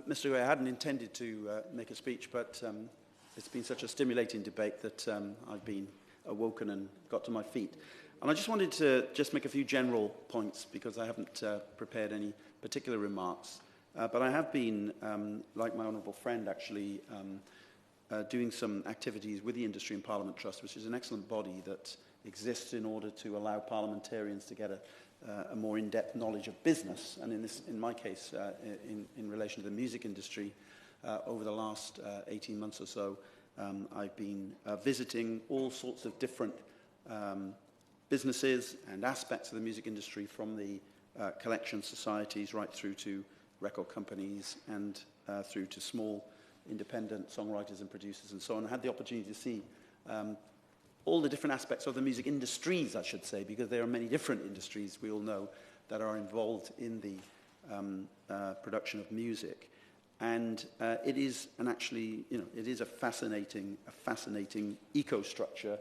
Mr. Gray, I hadn't intended to make a speech, but it's been such a stimulating debate that I've been awoken and got to my feet. And I just wanted to make a few general points because I haven't prepared any particular remarks. But I have been, like my honourable friend, actually doing some activities with the Industry and Parliament Trust, which is an excellent body that exists in order to allow parliamentarians to get a more in-depth knowledge of business, and in my case, in relation to the music industry, over the last 18 months or so, I've been visiting all sorts of different businesses and aspects of the music industry, from the collection societies right through to record companies and through to small independent songwriters and producers and so on. I had the opportunity to see all the different aspects of the music industries, I should say, because there are many different industries, we all know, that are involved in the production of music. And it is it is a fascinating eco-structure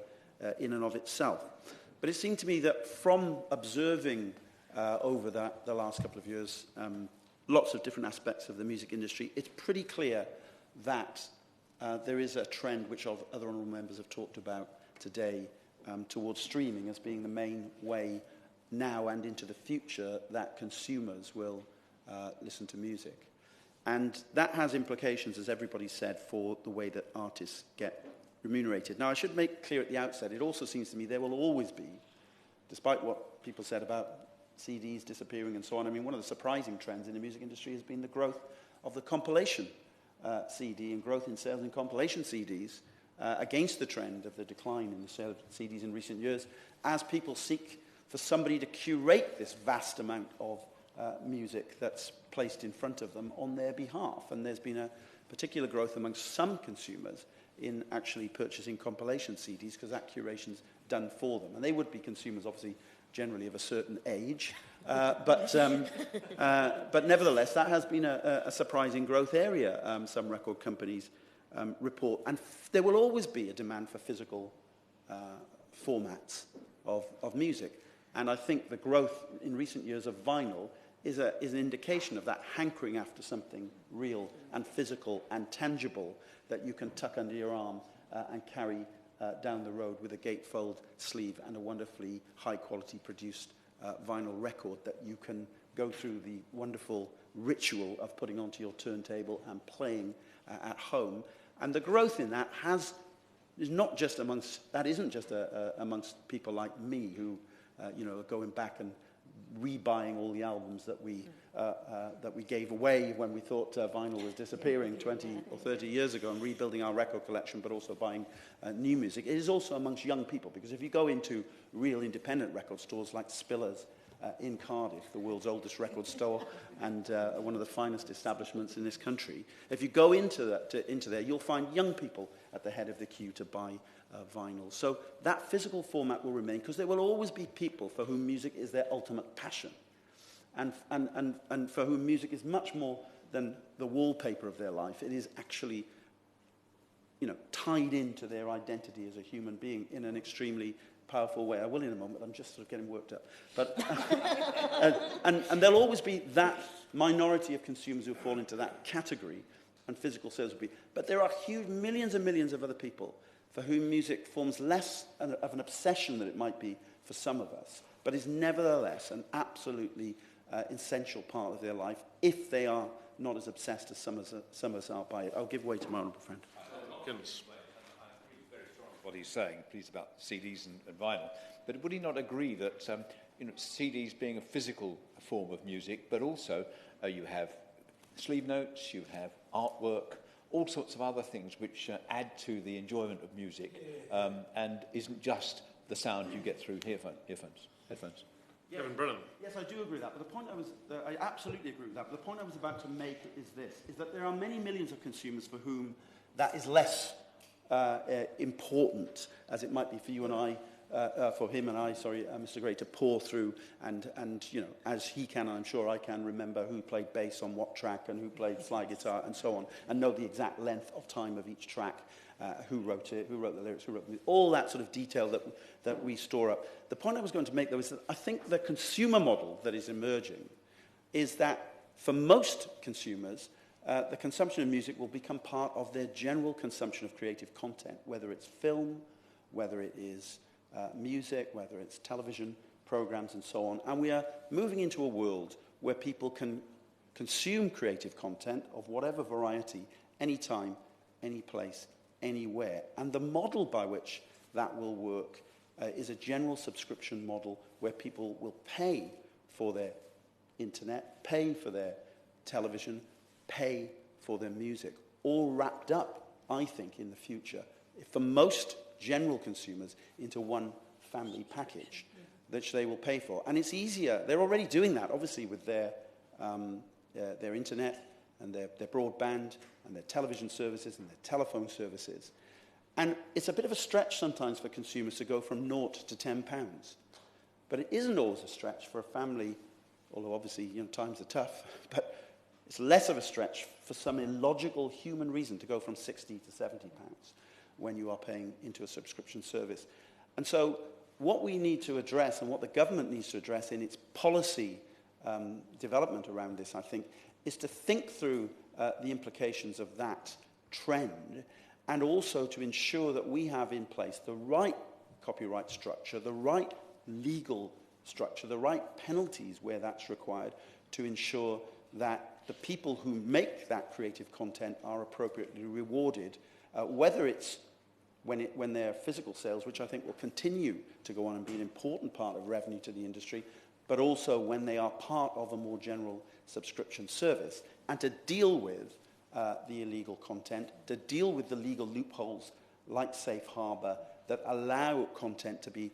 in and of itself. But it seemed to me that from observing over the last couple of years lots of different aspects of the music industry, it's pretty clear that there is a trend, which other honourable members have talked about today, towards streaming as being the main way now and into the future that consumers will listen to music. And that has implications, as everybody said, for the way that artists get remunerated. Now, I should make clear at the outset, it also seems to me there will always be, despite what people said about CDs disappearing and so on, I mean, one of the surprising trends in the music industry has been the growth of the compilation CD and growth in sales in compilation CDs against the trend of the decline in the sale of CDs in recent years, as people seek for somebody to curate this vast amount of music that's placed in front of them on their behalf. And there's been a particular growth amongst some consumers in actually purchasing compilation CDs, because that curation's done for them. And they would be consumers, obviously, generally of a certain age. But nevertheless, that has been a surprising growth area, some record companies report. And there will always be a demand for physical formats of music. And I think the growth in recent years of vinyl is an indication of that hankering after something real and physical and tangible that you can tuck under your arm and carry down the road with a gatefold sleeve and a wonderfully high-quality produced vinyl record that you can go through the wonderful ritual of putting onto your turntable and playing at home. And the growth in that isn't just amongst people like me who are going back and rebuying all the albums that we gave away when we thought vinyl was disappearing 20 or 30 years ago, and rebuilding our record collection, but also buying new music. It is also amongst young people, because if you go into real independent record stores like Spiller's in Cardiff, the world's oldest record store and one of the finest establishments in this country, if you go into there, you'll find young people at the head of the queue to buy vinyl. So that physical format will remain, because there will always be people for whom music is their ultimate passion, and for whom music is much more than the wallpaper of their life. It is actually, tied into their identity as a human being in an extremely powerful way. I will in a moment. I'm just sort of getting worked up. But and there'll always be that minority of consumers who fall into that category, and physical sales will be. But there are huge millions and millions of other people for whom music forms less of an obsession than it might be for some of us, but is nevertheless an absolutely essential part of their life, if they are not as obsessed as some of us are by it. I'll give way to my honourable friend. I agree very strongly with what he's saying, please, about CDs and vinyl. But would he not agree that CDs being a physical form of music, but also you have sleeve notes, you have artwork, all sorts of other things which add to the enjoyment of music, and isn't just the sound you get through headphones. Yeah. Kevin Brennan. Yes, I do agree with that. But the point I absolutely agree with that. But the point I was about to make is that there are many millions of consumers for whom that is less important, as it might be for you and I, for him and I, Mr. Gray, to pour through and as he can, I'm sure I can, remember who played bass on what track and who played slide guitar and so on, and know the exact length of time of each track, who wrote it, who wrote the lyrics, who wrote all that sort of detail that we store up. The point I was going to make, though, is that I think the consumer model that is emerging is that for most consumers, the consumption of music will become part of their general consumption of creative content, whether it's film, whether it is music, whether it's television programs and so on. And we are moving into a world where people can consume creative content of whatever variety, anytime, any place, anywhere. And the model by which that will work is a general subscription model where people will pay for their internet, pay for their television, pay for their music, all wrapped up, I think, in the future, for most general consumers, into one family package that they will pay for. And it's easier. They're already doing that, obviously, with their internet and their broadband and their television services and their telephone services. And it's a bit of a stretch sometimes for consumers to go from £0 to £10. But it isn't always a stretch for a family, although obviously, times are tough, but it's less of a stretch for some illogical human reason to go from £60 to £70 when you are paying into a subscription service. And so what we need to address, and what the government needs to address in its policy development around this, I think, is to think through the implications of that trend, and also to ensure that we have in place the right copyright structure, the right legal structure, the right penalties where that's required, to ensure that the people who make that creative content are appropriately rewarded, whether it's when they're physical sales, which I think will continue to go on and be an important part of revenue to the industry, but also when they are part of a more general subscription service, and to deal with the illegal content, to deal with the legal loopholes like Safe Harbor that allow content to be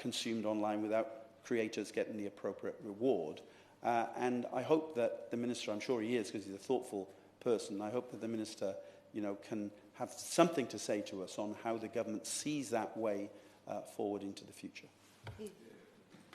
consumed online without creators getting the appropriate reward. And I hope that the Minister, I'm sure he is because he's a thoughtful person, I hope that the Minister can have something to say to us on how the government sees that way forward into the future.